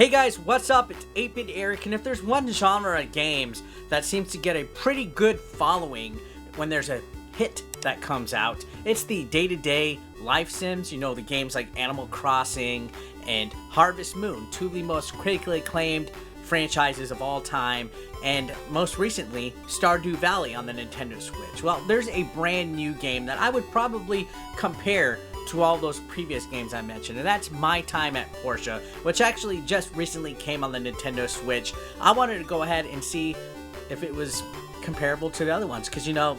Hey guys, what's up? It's 8-Bit Eric, and if there's one genre of games that seems to get a pretty good following when there's a hit that comes out, it's the day-to-day life sims. You know, the games like Animal Crossing and Harvest Moon, two of the most critically acclaimed franchises of all time, and most recently, Stardew Valley on the Nintendo Switch. Well, there's a brand new game that I would probably compare to all those previous games I mentioned, and that's My Time at Portia, which actually just recently came on the Nintendo Switch. I wanted to go ahead and see if it was comparable to the other ones, because, you know,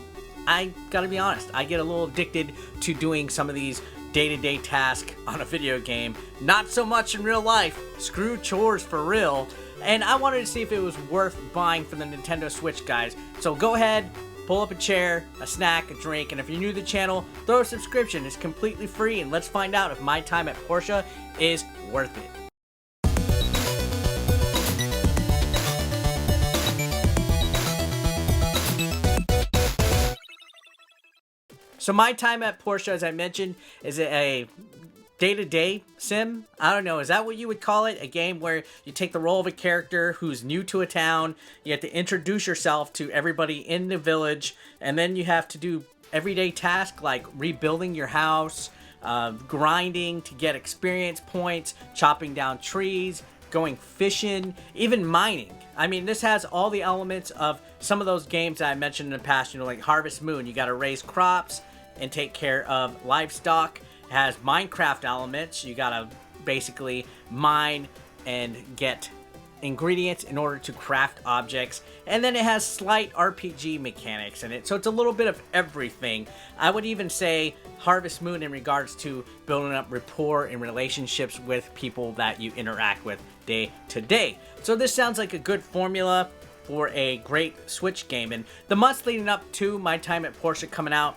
I gotta be honest, I get a little addicted to doing some of these day-to-day tasks on a video game. Not so much in real life. Screw chores for real. And I wanted to see if it was worth buying for the Nintendo Switch, guys. So go ahead, pull up a chair, a snack, a drink, and if you're new to the channel, throw a subscription. It's completely free, and let's find out if My Time at Portia is worth it. So My Time at Portia, as I mentioned, is a day-to-day sim. I don't know, is that what you would call it? A game where you take the role of a character who's new to a town, you have to introduce yourself to everybody in the village, and then you have to do everyday tasks like rebuilding your house, grinding to get experience points, chopping down trees, going fishing, even mining. I mean, this has all the elements of some of those games that I mentioned in the past, you know, like Harvest Moon. You gotta raise crops and take care of livestock. Has Minecraft elements. You gotta basically mine and get ingredients in order to craft objects, and then it has slight RPG mechanics in it, so it's a little bit of everything. I would even say Harvest Moon in regards to building up rapport and relationships with people that you interact with day to day. So this sounds like a good formula for a great Switch game, and the months leading up to My Time at Portia coming out,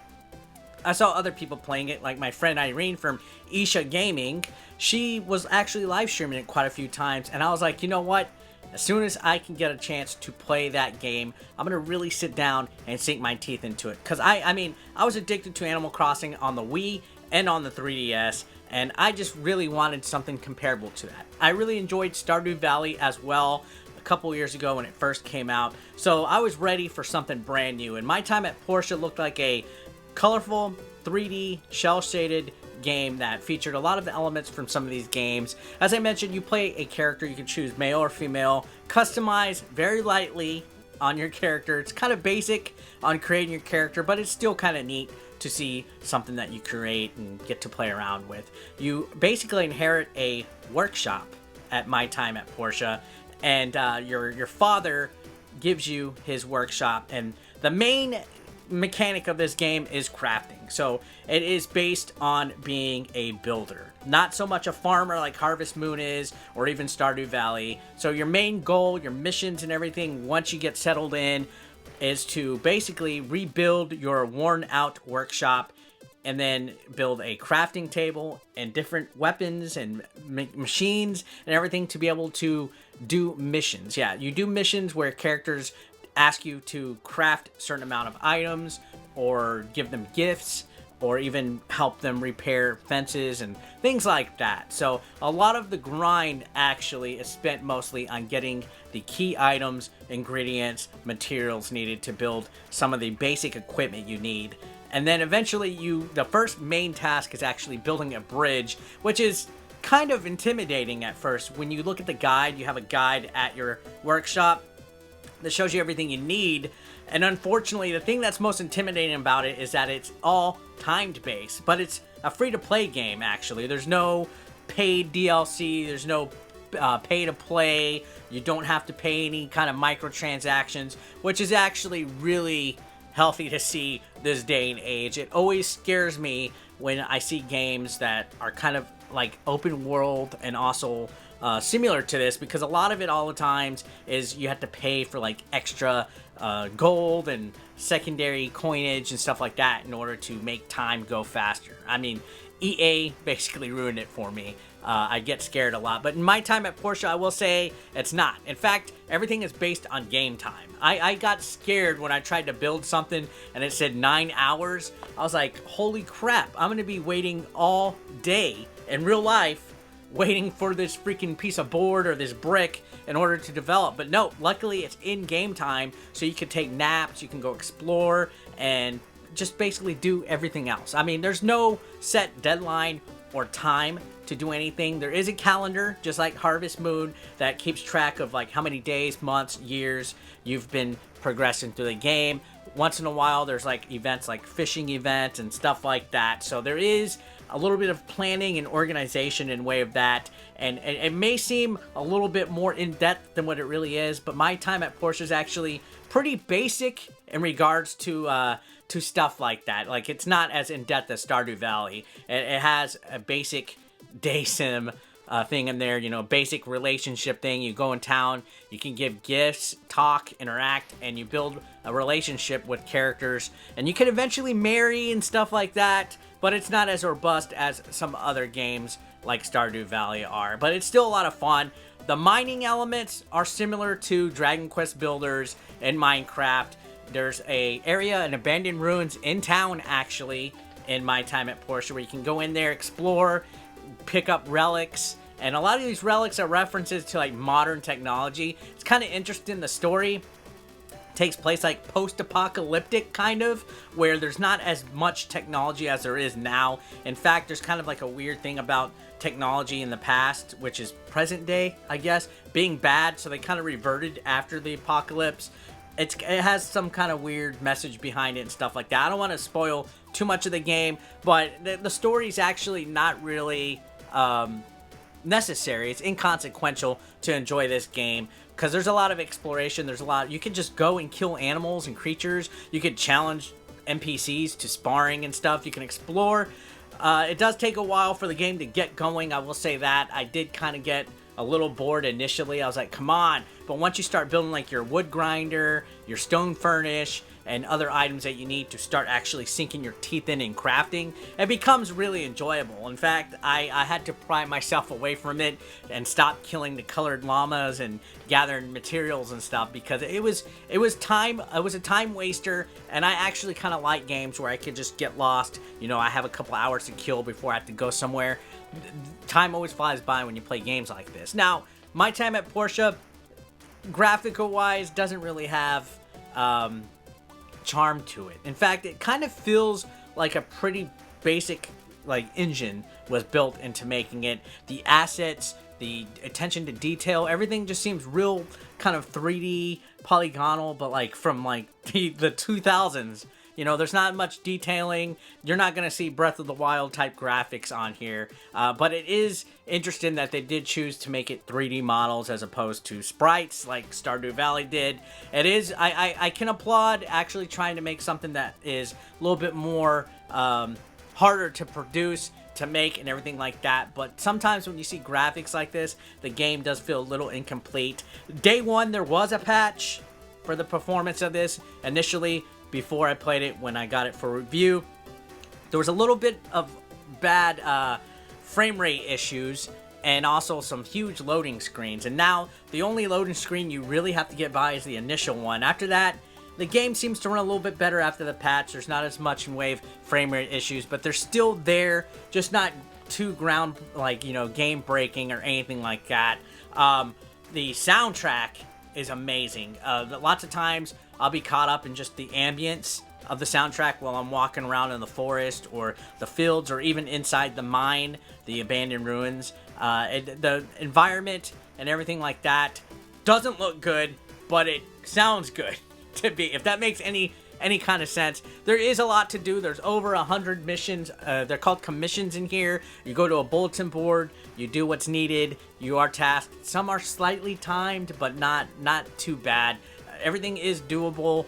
I saw other people playing it, like my friend Irene from Isha Gaming. She was actually live streaming it quite a few times, and I was like, you know what? As soon as I can get a chance to play that game, I'm gonna really sit down and sink my teeth into it. Because I mean, I was addicted to Animal Crossing on the Wii and on the 3DS, and I just really wanted something comparable to that. I really enjoyed Stardew Valley as well a couple years ago when it first came out, so I was ready for something brand new, and My Time at Portia looked like a colorful 3D shell-shaded game that featured a lot of the elements from some of these games. As I mentioned, you play a character. You can choose male or female, customize very lightly on your character. It's kind of basic on creating your character, but it's still kind of neat to see something that you create and get to play around with. You basically inherit a workshop at My Time at Portia, and your father gives you his workshop, and the main mechanic of this game is crafting. So it is based on being a builder, not so much a farmer like Harvest Moon is, or even Stardew Valley. So your main goal, your missions and everything, once you get settled in, is to basically rebuild your worn out workshop, and then build a crafting table and different weapons and machines and everything to be able to do missions. Yeah, you do missions where characters ask you to craft a certain amount of items, or give them gifts, or even help them repair fences and things like that. So a lot of the grind actually is spent mostly on getting the key items, ingredients, materials needed to build some of the basic equipment you need. And then eventually the first main task is actually building a bridge, which is kind of intimidating at first. When you look at the guide, you have a guide at your workshop that shows you everything you need, and unfortunately the thing that's most intimidating about it is that it's all timed based, but it's a free-to-play game. Actually, there's no paid DLC, there's no pay to play, you don't have to pay any kind of microtransactions, which is actually really healthy to see this day and age. It always scares me when I see games that are kind of like open world and also similar to this, because a lot of it all the times is you have to pay for like extra gold and secondary coinage and stuff like that in order to make time go faster. I mean, EA basically ruined it for me. I get scared a lot, but in My Time at Portia, I will say it's not. In fact, everything is based on game time. I got scared when I tried to build something and it said 9 hours. I was like, holy crap, I'm gonna be waiting all day in real life waiting for this freaking piece of board or this brick in order to develop. But no, luckily it's in game time, so you can take naps, you can go explore, and just basically do everything else. I mean, there's no set deadline or time to do anything. There is a calendar, just like Harvest Moon, that keeps track of like how many days, months, years you've been progressing through the game. Once in a while, there's like events like fishing events and stuff like that. So there is a little bit of planning and organization in way of that. And it may seem a little bit more in-depth than what it really is, but my time at Portia is actually pretty basic in regards to stuff like that. Like, it's not as in-depth as Stardew Valley. It has a basic day sim thing in there, you know, basic relationship thing. You go in town, you can give gifts, talk, interact, and you build a relationship with characters, and you can eventually marry and stuff like that, but it's not as robust as some other games like Stardew Valley are. But it's still a lot of fun. The mining elements are similar to Dragon Quest Builders and Minecraft. There's an area, an abandoned ruins in town, actually, in my time at Portia, where you can go in there, explore, pick up relics, and a lot of these relics are references to like modern technology. It's kind of interesting. The story takes place like post-apocalyptic, kind of, where there's not as much technology as there is now. In fact, there's kind of like a weird thing about technology in the past, which is present day, I guess, being bad, so they kind of reverted after the apocalypse. It has some kind of weird message behind it and stuff like that. I don't want to spoil too much of the game, but the story's actually not really necessary. It's inconsequential to enjoy this game, because there's a lot of exploration. There's a lot. You can just go and kill animals and creatures. You can challenge NPCs to sparring and stuff. You can explore. It does take a while for the game to get going, I will say that. I did kind of get a little bored initially. I was like, come on. But once you start building like your wood grinder, your stone furnace, and other items that you need to start actually sinking your teeth in crafting, it becomes really enjoyable. In fact, I had to pry myself away from it and stop killing the colored llamas and gathering materials and stuff, because it was a time waster, and I actually kind of like games where I could just get lost. You know, I have a couple hours to kill before I have to go somewhere. Time always flies by when you play games like this. Now, my time at Portia, graphical wise, doesn't really have charm to it. In fact, it kind of feels like a pretty basic like engine was built into making it. The assets, the attention to detail, everything just seems real kind of 3D polygonal, but like from like the 2000s. You know, there's not much detailing. You're not going to see Breath of the Wild type graphics on here. But it is interesting that they did choose to make it 3D models as opposed to sprites like Stardew Valley did. It is, I can applaud actually trying to make something that is a little bit more harder to produce, to make, and everything like that. But sometimes when you see graphics like this, the game does feel a little incomplete. Day one, there was a patch for the performance of this. Initially, before I played it, when I got it for review, there was a little bit of bad frame rate issues and also some huge loading screens. And now the only loading screen you really have to get by is the initial one. After that, the game seems to run a little bit better after the patch. There's not as much in way of frame rate issues, but they're still there, just not too game breaking or anything like that. The soundtrack is amazing. Lots of times I'll be caught up in just the ambience of the soundtrack while I'm walking around in the forest or the fields or even inside the mine, the abandoned ruins. The environment and everything like that doesn't look good, but it sounds good to be, if that makes any kind of sense. There is a lot to do. There's over 100 missions. They're called commissions in here. You go to a bulletin board, you do what's needed, you are tasked. Some are slightly timed, but not too bad. Everything is doable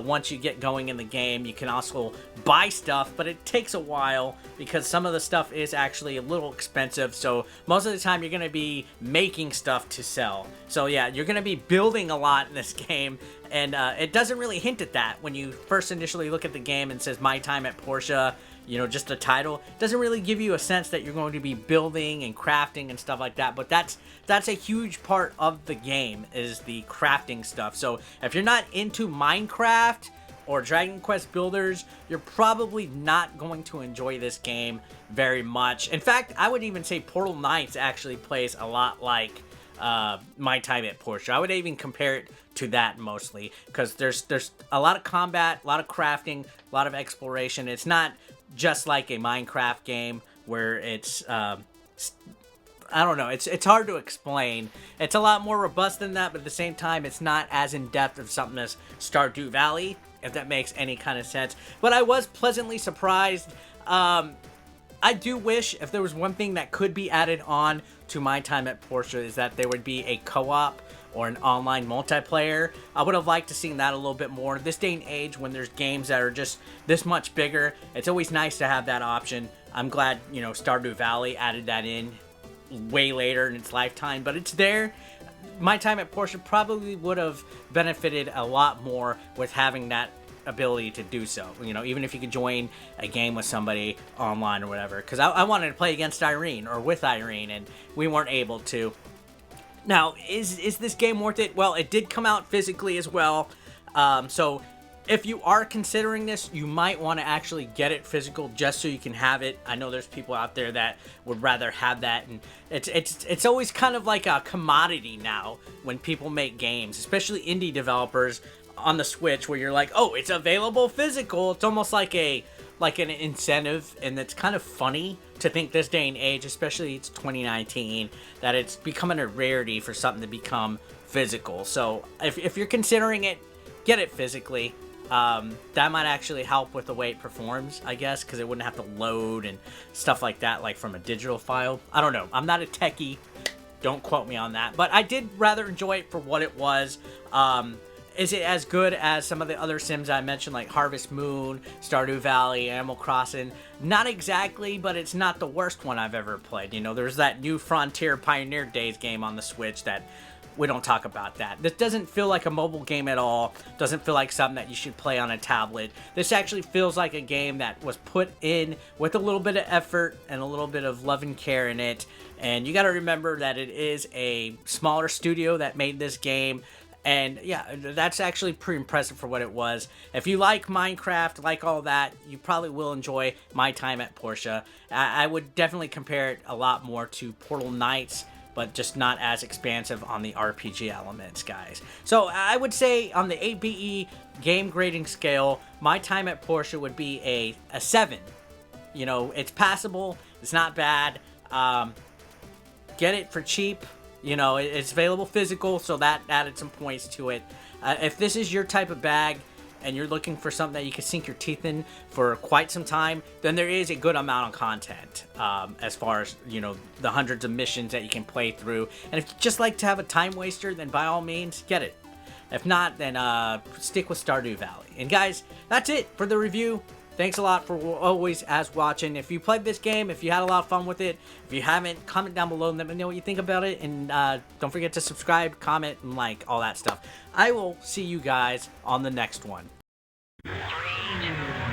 once you get going in the game. You can also buy stuff, but it takes a while because some of the stuff is actually a little expensive. So most of the time you're going to be making stuff to sell. So yeah, you're going to be building a lot in this game. And it doesn't really hint at that when you first initially look at the game and says My Time at Portia, you know, just the title. It doesn't really give you a sense that you're going to be building and crafting and stuff like that. But that's a huge part of the game, is the crafting stuff. So if you're not into Minecraft or Dragon Quest builders, you're probably not going to enjoy this game very much. In fact, I would even say Portal Knights actually plays a lot like My Time at Portia. I would even compare it to that mostly, because there's a lot of combat, a lot of crafting, a lot of exploration. It's not just like a Minecraft game where it's I don't know, it's hard to explain. It's a lot more robust than that, but at the same time, it's not as in-depth of something as Stardew Valley, if that makes any kind of sense. But I was pleasantly surprised. I do wish, if there was one thing that could be added on to My Time at Portia, is that there would be a co-op or an online multiplayer. I would have liked to see that a little bit more. This day and age, when there's games that are just this much bigger, it's always nice to have that option. I'm glad, you know, Stardew Valley added that in way later in its lifetime, but it's there. My Time at Portia probably would have benefited a lot more with having that ability to do so, you know, even if you could join a game with somebody online or whatever, because I wanted to play against Irene or with Irene, and we weren't able to. Now, is this game worth it? Well, it did come out physically as well, so if you are considering this, you might want to actually get it physical just so you can have it. I know there's people out there that would rather have that, and it's always kind of like a commodity now when people make games, especially indie developers on the Switch, where you're like, oh, it's available physical. It's almost like an incentive, and it's kind of funny to think this day and age, especially it's 2019, that it's becoming a rarity for something to become physical. So if you're considering it, get it physically. That might actually help with the way it performs, I guess, because it wouldn't have to load and stuff like that, like from a digital file. I don't know. I'm not a techie. Don't quote me on that. But I did rather enjoy it for what it was. Is it as good as some of the other Sims I mentioned, like Harvest Moon, Stardew Valley, Animal Crossing? Not exactly, but it's not the worst one I've ever played. You know, there's that New Frontier Pioneer Days game on the Switch that we don't talk about that. This doesn't feel like a mobile game at all. Doesn't feel like something that you should play on a tablet. This actually feels like a game that was put in with a little bit of effort and a little bit of love and care in it. And you got to remember that it is a smaller studio that made this game. And yeah, that's actually pretty impressive for what it was. If you like Minecraft, like all that, you probably will enjoy My Time at Portia. I would definitely compare it a lot more to Portal Knights, but just not as expansive on the RPG elements, guys. So I would say on the 8BE game grading scale, My Time at Portia would be a 7. You know, it's passable. It's not bad. Get it for cheap. You know, it's available physical, so that added some points to it. If this is your type of bag and you're looking for something that you can sink your teeth in for quite some time, then there is a good amount of content as far as, you know, the hundreds of missions that you can play through. And if you just like to have a time waster, then by all means, get it. If not, then stick with Stardew Valley. And guys, that's it for the review. Thanks a lot for always as watching. If you played this game, if you had a lot of fun with it, if you haven't, comment down below and let me know what you think about it. And don't forget to subscribe, comment, and like, all that stuff. I will see you guys on the next one. 3, 2,